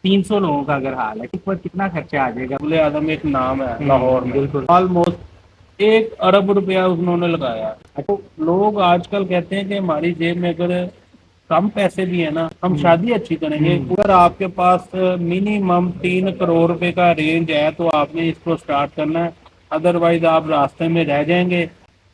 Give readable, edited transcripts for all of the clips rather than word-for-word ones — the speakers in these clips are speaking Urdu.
300 لوگوں کا اگر حال ہے اوپر کتنا خرچہ آ جائے گا؟ مغل اعظم ایک نام ہے لاہور میں، بالکل آلموسٹ 1 ارب روپیہ انہوں نے لگایا۔ تو لوگ آج کل کہتے ہیں کہ ہماری جیب میں اگر کم پیسے بھی ہیں نا، ہم شادی اچھی کریں گے۔ اگر آپ کے پاس منیمم 3 کروڑ روپے کا رینج ہے تو آپ نے اس کو سٹارٹ کرنا ہے، ادروائز آپ راستے میں رہ جائیں گے۔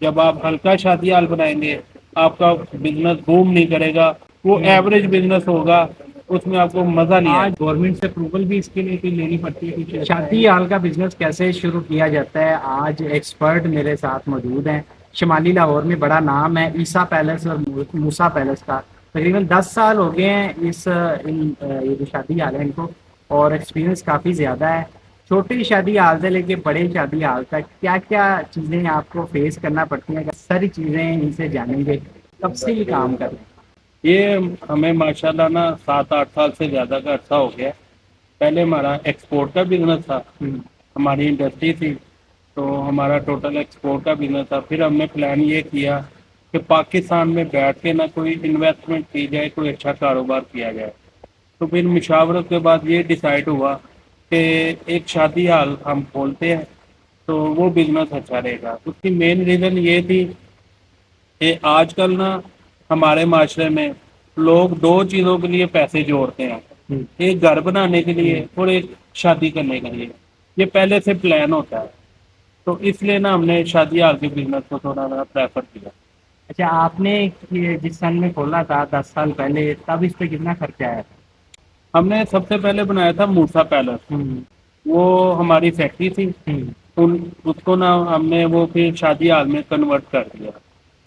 جب آپ ہلکا شادی حال بنائیں گے، آپ کا بزنس بوم نہیں کرے گا، وہ ایوریج بزنس ہوگا، اس میں آپ کو مزہ نہیں آئے آج گورنمنٹ سے اپروول بھی اس کے لیے کوئی لینی پڑتی ہے؟ کچھ شادی حال کا بزنس کیسے شروع کیا جاتا ہے؟ آج ایکسپرٹ میرے ساتھ موجود ہیں۔ شمالی لاہور میں بڑا نام ہے عیسیٰ پیلس اور موسیٰ پیلس کا، تقریباً 10 سال ہو گئے ہیں یہ جو شادی حال ہے ان کو، اور ایکسپیرینس کافی زیادہ ہے۔ چھوٹی شادی حال سے لے کے بڑے شادی حال تک کیا کیا چیزیں آپ کو فیس کرنا پڑتی ہیں؟ ساری چیزیں ان سے جانیں گے، کب سے یہ کام کر رہے ہیں؟ یہ ہمیں ماشاءاللہ نا 7-8 سال سے زیادہ کا عرصہ ہو گیا۔ پہلے ہمارا ایکسپورٹ کا بزنس تھا، ہماری انڈسٹری تھی، تو ہمارا ٹوٹل ایکسپورٹ کا بزنس تھا۔ پھر ہم نے پلان یہ کیا کہ پاکستان میں بیٹھ کے نہ کوئی انویسٹمنٹ کی جائے، کوئی اچھا کاروبار کیا جائے۔ تو پھر مشاورت کے بعد یہ ڈیسائیڈ ہوا کہ ایک شادی حال ہم کھولتے ہیں تو وہ بزنس اچھا رہے گا۔ اس کی مین ریزن یہ تھی کہ آج کل نا ہمارے معاشرے میں لوگ 2 چیزوں کے لیے پیسے جوڑتے ہیں، ایک گھر بنانے کے لیے اور ایک شادی کرنے کے لیے۔ یہ پہلے سے پلان ہوتا ہے، تو اس لیے نا ہم نے شادی حال کے بزنس کو تھوڑا پریفر کیا۔ اچھا، آپ نے جس سن میں کھولا تھا 10 سال پہلے، تب اس پہ کتنا خرچہ آیا تھا؟ ہم نے سب سے پہلے بنایا تھا موسیٰ پیلس، وہ ہماری فیکٹری تھی، اس کو نا ہم نے وہ پھر شادی حال میں کنورٹ کر دیا۔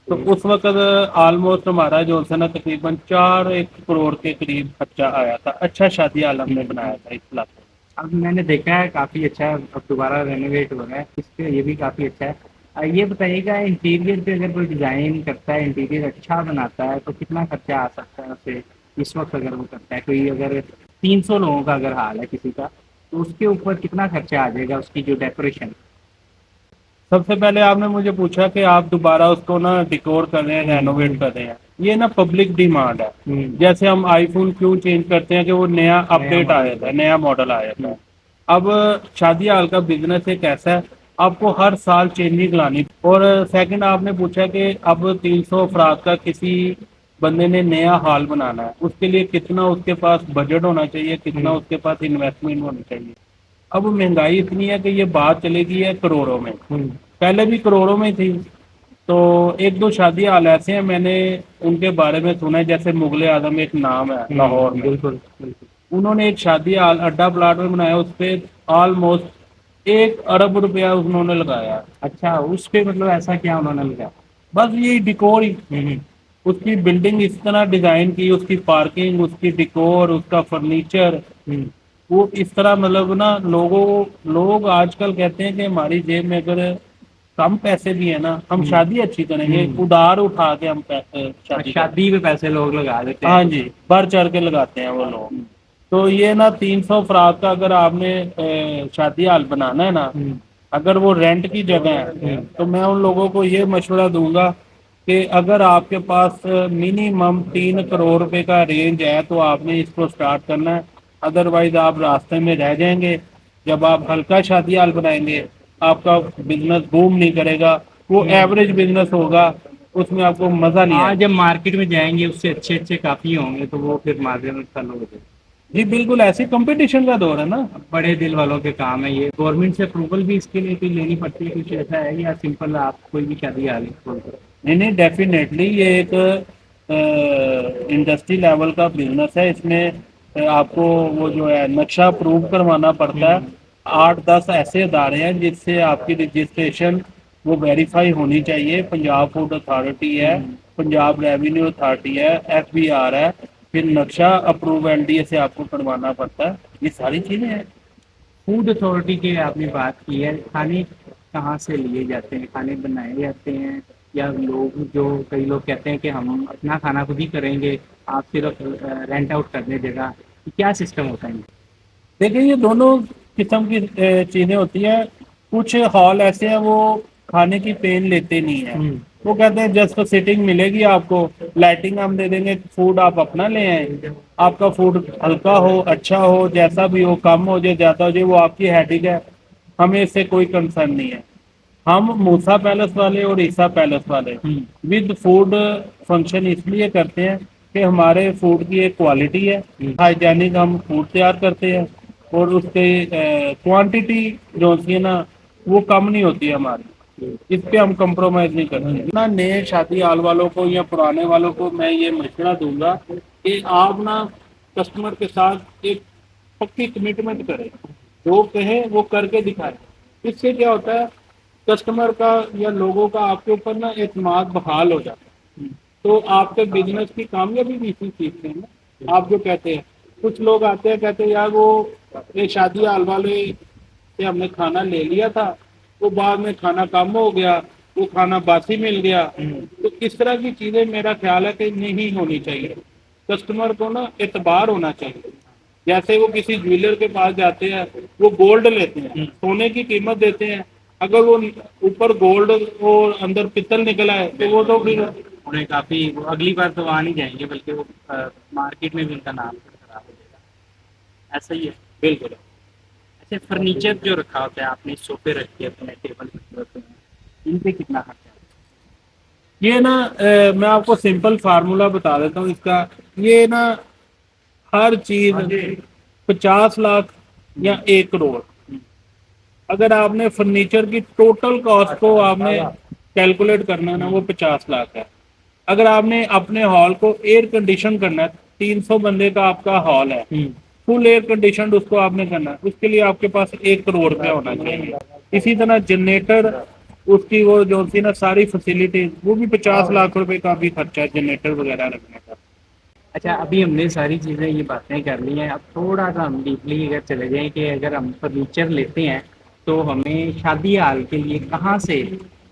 تو اس وقت آلموسٹ ہمارا جو ہے نا تقریباً 4 کروڑ کے قریب خرچہ آیا تھا۔ اچھا شادی حال ہم نے بنایا تھا اس علاقے میں۔ اب میں نے دیکھا ہے کافی اچھا ہے، اب دوبارہ رینوویٹ ہو رہا ہے اس پہ، یہ بھی کافی اچھا ہے۔ یہ بتائیے گا انٹیریئر پہ اگر کوئی ڈیزائن کرتا ہے، انٹیریئر اچھا بناتا ہے، تو کتنا خرچہ آ سکتا ہے اسے اس وقت اگر وہ کرتا ہے؟ کوئی اگر 300 لوگوں کا اگر حال ہے کسی کا، تو اس کے اوپر کتنا خرچہ آ جائے گا اس کی جو ڈیکوریشن؟ سب سے پہلے آپ نے مجھے پوچھا کہ آپ دوبارہ اس کو نا ڈیکور کر رہے ہیں، رینوویٹ کر رہے ہیں۔ یہ نا پبلک ڈیمانڈ ہے، جیسے ہم آئی فون کیوں چینج کرتے ہیں کہ وہ نیا اپڈیٹ آیا تھا، نیا ماڈل آیا تھا۔ اب شادی حال کا بزنس ایک ایسا ہے، آپ کو ہر سال چینجنگ لانی۔ اور سیکنڈ آپ نے پوچھا کہ اب 300 افراد کا کسی بندے نے نیا ہال بنانا ہے، اس کے لیے کتنا اس کے پاس بجٹ ہونا چاہیے، کتنا اس کے پاس انویسٹمنٹ ہونی چاہیے۔ اب مہنگائی اتنی ہے کہ یہ بات چلے گی ہے کروڑوں میں، پہلے بھی کروڑوں میں تھی۔ تو 1-2 شادی حال ایسے ہیں میں نے ان کے بارے میں سنا ہے، جیسے مغل اعظم ایک نام ہے لاہور میں، بالکل بالکل۔ انہوں نے ایک شادی حال اڈا پلاٹ میں بنایا، اس پہ آلموسٹ 1 ارب روپیہ انہوں نے لگایا۔ اچھا، اس پہ مطلب ایسا کیا انہوں نے لگا؟ بس یہی ڈیکور ہی، اس کی بلڈنگ اس طرح ڈیزائن کی، اس کی پارکنگ، اس کی ڈیکور، اس کا فرنیچر، وہ اس طرح مطلب نا لوگ آج کل کہتے ہیں کہ ہماری جیب میں اگر کم پیسے بھی ہیں نا، ہم شادی اچھی کریں گے، ادھار اٹھا کے ہم پیسے شادی پہ پیسے لوگ لگا دیتے ہیں۔ ہاں جی، بڑھ چڑھ کے لگاتے ہیں وہ لوگ۔ تو یہ نا 300 افراد کا اگر آپ نے شادی حال بنانا ہے نا، اگر وہ رینٹ کی جگہ ہے، تو میں ان لوگوں کو یہ مشورہ دوں گا کہ اگر آپ کے پاس منیمم 3 کروڑ روپے کا رینج ہے تو آپ نے اس کو سٹارٹ کرنا ہے، ادروائز آپ راستے میں رہ جائیں گے۔ جب آپ ہلکا شادی حال بنائیں گے، آپ کا بزنس بوم نہیں کرے گا، وہ ایوریج بزنس ہوگا، اس میں آپ کو مزہ نہیں آئے آج گا۔ جب مارکیٹ میں جائیں گے اس سے اچھے اچھے کافی ہوں گے، تو وہ پھر مارکیٹ میں چلو گے۔ جی بالکل، ایسی کمپٹیشن کا دور ہے نا۔ بڑے دل والوں کے کام ہے یہ۔ گورنمنٹ سے اپروول بھی اس کے لیے کوئی لینی پڑتی ہے؟ کچھ ایسا ہے یا سمپل آپ کوئی بھی شادی حال کھول کر؟ نہیں، ڈیفینیٹلی یہ ایک انڈسٹری لیول کا بزنس ہے۔ اس میں آپ کو وہ جو ہے نقشہ اپروو کروانا پڑتا ہے۔ 8-10 ایسے ادارے ہیں جس سے آپ کی رجسٹریشن وہ ویریفائی ہونی چاہیے۔ پنجاب فوڈ اتھارٹی ہے، پنجاب ریونیو اتھارٹی ہے، FBR ہے، پھر نقشہ اپروو LDA سے آپ کو کروانا پڑتا ہے۔ یہ ساری چیزیں ہیں۔ فوڈ اتھارٹی کی آپ نے بات کی ہے، کھانے کہاں سے لیے جاتے ہیں؟ کھانے بنائے جاتے ہیں یا کئی لوگ کہتے ہیں کہ ہم اپنا کھانا خود ہی کریں گے، آپ صرف رینٹ آؤٹ کر دیں جگہ؟ کیا سسٹم ہوتا ہے؟ دیکھیں، یہ دونوں قسم کی چیزیں ہوتی ہیں۔ کچھ ہال ایسے ہیں وہ کھانے کی پین لیتے نہیں ہیں، وہ کہتے ہیں جسٹ سیٹنگ ملے گی آپ کو, لائٹنگ ہم دے دیں گے, فوڈ آپ اپنا لے آئیں, آپ کا فوڈ ہلکا ہو, اچھا ہو, جیسا بھی ہو, کم ہو جائے زیادہ ہو جائے وہ آپ کی ہیڈک ہے, ہمیں اس سے کوئی کنسرن نہیں ہے. ہم موسا پیلس والے اور عیسیٰ پیلس والے ود فوڈ فنکشن اس لیے کرتے ہیں کہ ہمارے فوڈ کی ایک کوالٹی ہے, ہائیجینک ہم فوڈ تیار کرتے ہیں, اور اس کے کوانٹٹی جو ہوتی ہے نا وہ کم نہیں ہوتی ہے ہماری, اس پہ ہم کمپرومائز نہیں کرتے. نہ نئے شادی حال والوں کو یا پرانے والوں کو میں یہ مشورہ دوں گا کہ آپ نا کسٹمر کے ساتھ ایک پکی کمٹمنٹ کریں, جو کہیں وہ کر کے دکھائیں. اس سے کیا ہوتا ہے, کسٹمر کا یا لوگوں کا آپ کے اوپر نا اعتماد بحال ہو جاتا ہے, تو آپ کے بزنس کی کامیابی بھی اسی چیز سے نا. آپ جو کہتے ہیں کچھ لوگ آتے ہیں کہتے ہیں یار وہ یہ شادی حال والے سے ہم نے کھانا لے لیا تھا, وہ بعد میں کھانا کم ہو گیا, وہ کھانا باسی مل گیا. تو اس طرح کی چیزیں میرا خیال ہے کہ نہیں ہونی چاہیے. کسٹمر کو نا اعتبار ہونا چاہیے. جیسے وہ کسی جویلر کے پاس جاتے ہیں, وہ گولڈ لیتے ہیں, سونے کی قیمت دیتے ہیں, اگر وہ اوپر گولڈ اور اندر پتل نکلا ہے تو وہ تو پھر انہیں کافی اگلی بار تو آ نہیں جائیں گے, بلکہ وہ مارکیٹ میں بھی ان کا نام خراب ہو جائے گا. ایسا ہی ہے. بالکل. اچھا, فرنیچر جو رکھا ہوتا ہے آپ نے, صوفے رکھے ہوتے ہیں, ٹیبل رکھے ہوتے ہیں, ان پہ کتنا خرچہ ہے؟ یہ نا میں آپ کو سمپل فارمولا بتا دیتا ہوں اس کا. یہ نا ہر چیز 50 لاکھ یا 1 کروڑ, اگر آپ نے فرنیچر کی ٹوٹل کاسٹ کو آپ نے کیلکولیٹ کرنا ہے نا وہ 50 لاکھ ہے. اگر آپ نے اپنے ہال کو ایئر کنڈیشن کرنا ہے, 300 بندے کا آپ کا ہال ہے, فل ایئر کنڈیشن اس کو آپ نے کرنا ہے, اس کے لیے آپ کے پاس 1 کروڑ ہونا چاہیے. اسی طرح جنریٹر, اس کی وہ جو ہوتی ہے نا ساری فیسلٹی, وہ بھی 50 لاکھ روپے کا بھی خرچہ ہے جنریٹر وغیرہ رکھنے کا. اچھا, ابھی ہم نے ساری چیزیں یہ باتیں کر لی ہیں, اب تھوڑا سا ہم ڈیپلی اگر چلے جائیں کہ اگر ہم فرنیچر لیتے ہیں تو ہمیں شادی حال کے لیے کہاں سے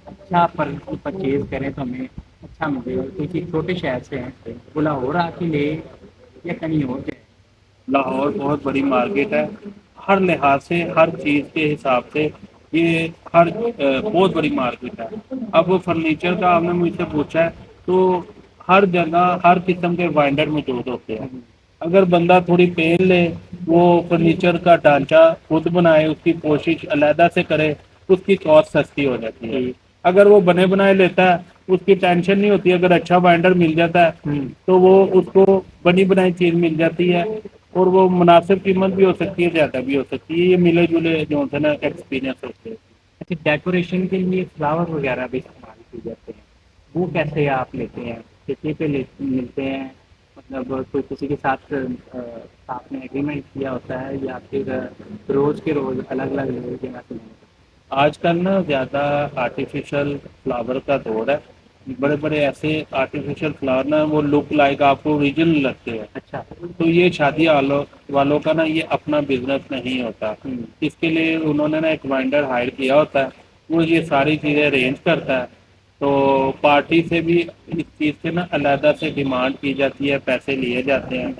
اچھا پرچیز کریں تو ہمیں اچھا ملے گا. کیونکہ چھوٹے شہر سے ہیں, بلا ہو رہا کہ لے یا کہیں اور جائے. لاہور بہت بڑی مارکیٹ ہے, ہر لحاظ سے, ہر چیز کے حساب سے یہ بہت بڑی مارکیٹ ہے. اب وہ فرنیچر کا آپ نے مجھ سے پوچھا ہے تو ہر جگہ ہر قسم کے بائنڈر موجود ہوتے ہیں. اگر بندہ تھوڑی پین لے, وہ فرنیچر کا ڈھانچہ خود بنائے, اس کی کوشش علیحدہ سے کرے, اس کی کاسٹ سستی ہو جاتی ہے. اگر وہ بنے بنائے لیتا ہے اس کی ٹینشن نہیں ہوتی, اگر اچھا بائنڈر مل جاتا ہے تو وہ اس کو بنی بنائی چیز مل جاتی ہے, اور وہ مناسب قیمت بھی ہو سکتی ہے, زیادہ بھی ہو سکتی ہے. یہ ملے جلے جو ہے نا ایکسپیرینس ہوتے ہیں. اچھا, ڈیکوریشن کے لیے فلاور وغیرہ بھی استعمال کیے جاتے ہیں, وہ کیسے آپ لیتے ہیں, کتنے پہ ملتے ہیں؟ مطلب کوئی کسی کے ساتھ آپ نے ایگریمنٹ کیا ہوتا ہے یا پھر روز کے روز الگ الگ لیول کے نہ. آج کل نا زیادہ آرٹیفیشل فلاور کا دور ہے. بڑے بڑے ایسے آرٹیفیشیل فلاور نا وہ لک لائک آپ کو اوریجنل لگتے ہیں. اچھا. تو یہ شادی والوں کا نا یہ اپنا بزنس نہیں ہوتا. اس کے لیے انہوں نے نا ایک وائنڈر ہائر کیا ہوتا ہے, وہ یہ ساری چیزیں ارینج کرتا ہے. تو پارٹی سے بھی اس چیز سے نا علیحدہ سے ڈیمانڈ کی جاتی ہے, پیسے لیے جاتے ہیں.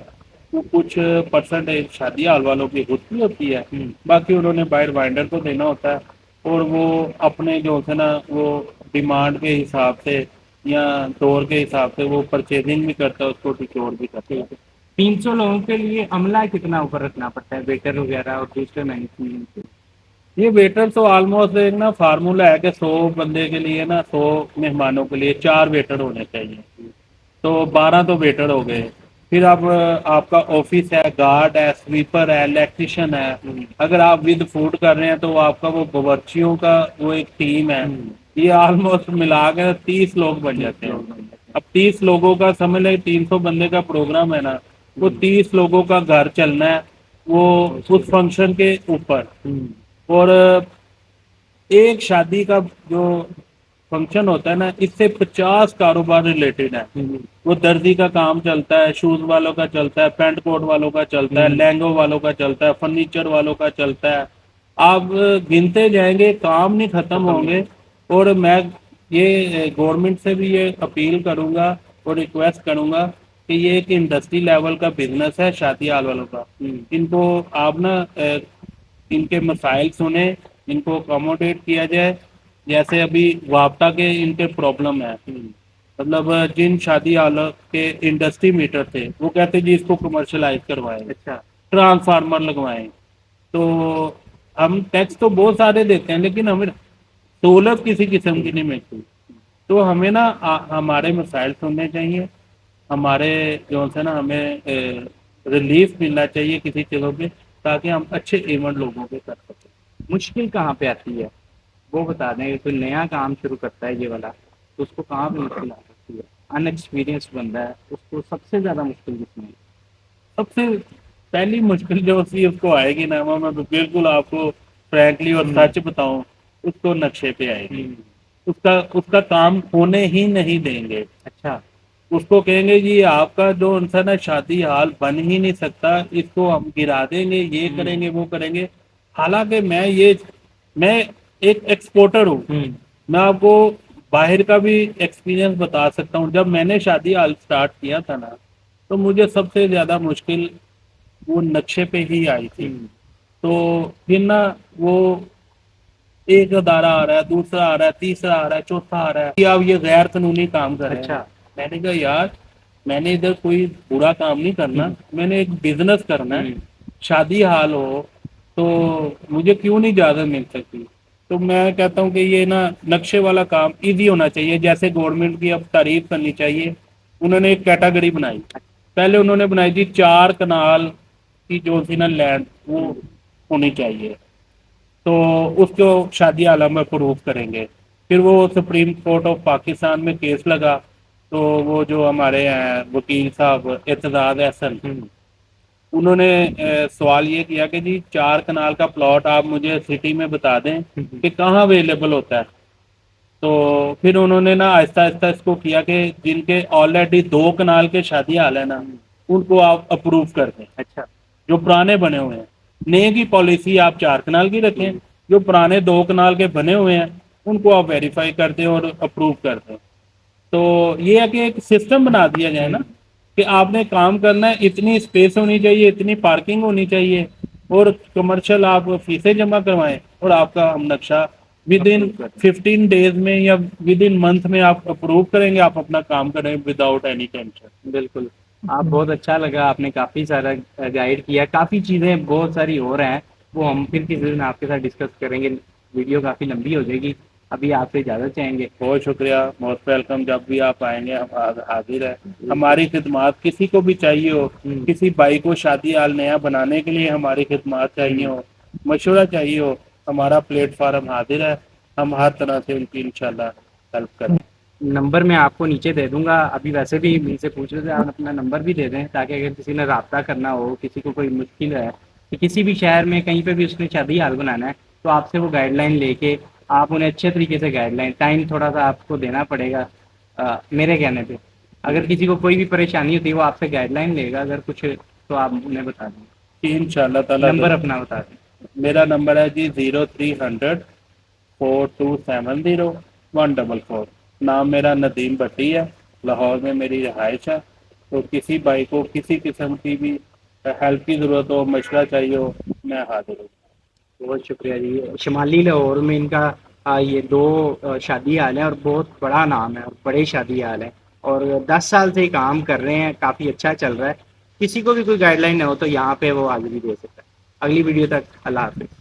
وہ کچھ پرسنٹ شادی حال والوں کی خود کی ہوتی ہے, باقی انہوں نے باہر وائنڈر کو دینا ہوتا ہے. اور وہ اپنے جو ہے نا وہ ڈیمانڈ کے حساب سے یا دور کے حساب سے وہ پرچیزنگ بھی کرتا ہے, اس کو ڈیکور بھی کرتا ہے. 300 لوگوں کے لیے عملہ کتنا اوپر رکھنا پڑتا ہے, ویٹر وغیرہ اور دوسرے مینجمنٹ کے؟ یہ ویٹر تو آلموسٹ ایک نا فارمولا ہے کہ 100 بندے کے لیے نا 100 مہمانوں کے لیے 4 ویٹر ہونے چاہیے. تو 12 تو ویٹر ہو گئے. پھر اب آپ کا آفس ہے, گارڈ ہے, سویپر ہے, الیکٹریشین ہے. اگر آپ ود فوڈ کر رہے ہیں تو آپ کا وہ باورچیوں کا وہ ایک ٹیم ہے, یہ آلموسٹ ملا کے 30 لوگ بن جاتے ہیں. اب 30 لوگوں کا سمجھ لیں 300 بندے کا پروگرام ہے نا, وہ 30 لوگوں کا گھر چلنا ہے وہ اس فنکشن کے اوپر. اور ایک شادی کا جو فنکشن ہوتا ہے نا, اس سے 50 کاروبار ریلیٹڈ ہے. وہ درزی کا کام چلتا ہے, شوز والوں کا چلتا ہے, پینٹ کوٹ والوں کا چلتا ہے, لہنگوں والوں کا چلتا ہے, فرنیچر والوں کا چلتا ہے. آپ گنتے جائیں گے, کام نہیں ختم ہوں گے. اور میں یہ گورنمنٹ سے بھی یہ اپیل کروں گا اور ریکویسٹ کروں گا کہ یہ ایک انڈسٹری لیول کا بزنس ہے شادی حال والوں کا. ان کو آپ نا ان کے مسائل سنیں, ان کو اکوموڈیٹ کیا جائے, جیسے ابھی وابٹا کے ان کے پرابلم ہے، مطلب جن شادی حالوں کے انڈسٹری میٹر تھے وہ کہتے جی اس کو کمرشلائز کروائیں، اچھا ٹرانسفارمر لگوائیں، تو ہم ٹیکس تو بہت سارے دیتے ہیں لیکن ہمیں سہولت کسی قسم کی نہیں ملتی. تو ہمیں نا ہمارے مسائل سننے چاہیے، ہمارے جو ہے نا ہمیں ریلیف ملنا چاہیے کسی چیزوں پہ تاکہ ہم اچھے ایونٹ لوگوں کے کر سکیں. مشکل کہاں پہ آتی ہے وہ بتا دیں. کوئی نیا کام شروع کرتا ہے یہ والا تو اس کو کہاں پہ مشکل آ سکتی ہے؟ ان ایکسپیرئنس بندہ ہے اس کو سب سے زیادہ مشکل کس میں ہے؟ سب سے پہلی مشکل جو ہوتی ہے اس کو آئے گی نا، میں بالکل آپ کو فرینکلی اور سچ بتاؤں، اس کو نقشے پہ آئے گی. اس کا کام ہونے ہی نہیں دیں گے. اچھا اس کو کہیں گے جی آپ کا جو انسان ہے شادی حال بن ہی نہیں سکتا، اس کو ہم گرا دیں گے، یہ کریں گے وہ کریں گے. حالانکہ میں ایک ایکسپورٹر ہوں. میں آپ کو باہر کا بھی ایکسپیرینس بتا سکتا ہوں. جب میں نے شادی حال سٹارٹ کیا تھا نا تو مجھے سب سے زیادہ مشکل وہ نقشے پہ ہی آئی تھی. تو پھر نا وہ ایک ادارہ آ رہا ہے، دوسرا آ رہا ہے، تیسرا آ رہا ہے، چوتھا آ رہا ہے کہ آپ یہ غیر قانونی کام کر رہے ہیں. اچھا میں نے کہا یار میں نے ادھر کوئی برا کام نہیں کرنا، میں نے ایک بزنس کرنا ہے. شادی حال ہو تو مجھے کیوں نہیں اجازت مل سکتی؟ تو میں کہتا ہوں کہ یہ نا نقشے والا کام ایزی ہونا چاہیے. جیسے گورنمنٹ کی اب تعریف کرنی چاہیے. انہوں نے ایک کیٹاگری بنائی. پہلے انہوں نے بنائی تھی 4 کنال کی جو تھی نا لینڈ وہ ہونی چاہیے، تو اس کو شادی حال میں فروخت کریں گے. پھر وہ سپریم کورٹ آف پاکستان میں کیس لگا تو وہ جو ہمارے ہیں وکیل صاحب اعتزاز احسن، انہوں نے سوال یہ کیا کہ جی 4 کنال کا پلاٹ آپ مجھے سٹی میں بتا دیں کہ کہاں اویلیبل ہوتا ہے. تو پھر انہوں نے نا آہستہ آہستہ اس کو کیا کہ جن کے آلریڈی 2 کنال کے شادی حال ہے نا ان کو آپ اپروو کر دیں. اچھا جو پرانے بنے ہوئے ہیں نئے کی پالیسی آپ 4 کنال کی رکھیں، جو پرانے 2 کنال کے بنے ہوئے ہیں ان کو آپ ویریفائی کر دیں اور اپروو کر دیں. تو یہ ہے کہ ایک سسٹم بنا دیا جائے نا کہ آپ نے کام کرنا ہے، اتنی اسپیس ہونی چاہیے، اتنی پارکنگ ہونی چاہیے اور کمرشل آپ فیسیں جمع کروائیں اور آپ کا ہم نقشہ ود ان 15 days میں یا ود ان منتھ میں آپ اپروو کریں گے. آپ اپنا کام کریں وداؤٹ اینی ٹینشن. بالکل. آپ بہت اچھا لگا، آپ نے کافی سارا گائیڈ کیا. کافی چیزیں بہت ساری ہو رہے ہیں وہ ہم پھر کسی دن آپ کے ساتھ ڈسکس کریں گے. ویڈیو کافی لمبی ہو جائے گی. ابھی آپ سے اجازت چاہیں گے. بہت شکریہ، موسٹ ویلکم. جب بھی آپ آئیں گے ہم حاضر ہے. ہماری خدمات کسی کو بھی چاہیے ہو، کسی بھائی کو شادی حال نیا بنانے کے لیے ہماری خدمات چاہیے ہو، مشورہ چاہیے ہو، ہمارا پلیٹ فارم حاضر ہے. ہم ہر طرح سے ان کی انشاءاللہ ہیلپ کریں. نمبر میں آپ کو نیچے دے دوں گا. ابھی ویسے بھی مجھ سے پوچھ رہے تھے، آپ اپنا نمبر بھی دے دیں تاکہ اگر کسی نے رابطہ کرنا ہو، کسی کو کوئی مشکل ہے کہ کسی بھی شہر میں کہیں پہ بھی اس نے شادی حال بنانا ہے تو آپ سے وہ گائیڈ لائن لے کے آپ انہیں اچھے طریقے سے گائیڈ لائن، ٹائم تھوڑا سا آپ کو دینا پڑے گا میرے کہنے پہ. اگر کسی کو کوئی بھی پریشانی ہوتی ہے وہ آپ سے گائیڈ لائن لے گا. اگر کچھ تو آپ انہیں بتا دیں. انشاءاللہ تعالیٰ. نمبر اپنا بتا دیں. میرا نمبر ہے جی 0300 4270 144. نام میرا ندیم بٹی ہے، لاہور میں میری رہائش ہے. تو کسی بھائی کو کسی قسم کی بھی ہیلپ کی ضرورت ہو، مشورہ چاہیے ہو، میں حاضر ہوں. بہت شکریہ جی. شمالی لاہور میں ان کا یہ 2 شادی حال ہیں اور بہت بڑا نام ہے اور بڑے شادی حال ہیں اور 10 سال سے کام کر رہے ہیں. کافی اچھا چل رہا ہے. کسی کو بھی کوئی گائیڈ لائن نہ ہو تو یہاں پہ وہ حاضری دے سکتا ہے. اگلی ویڈیو تک اللہ حافظ.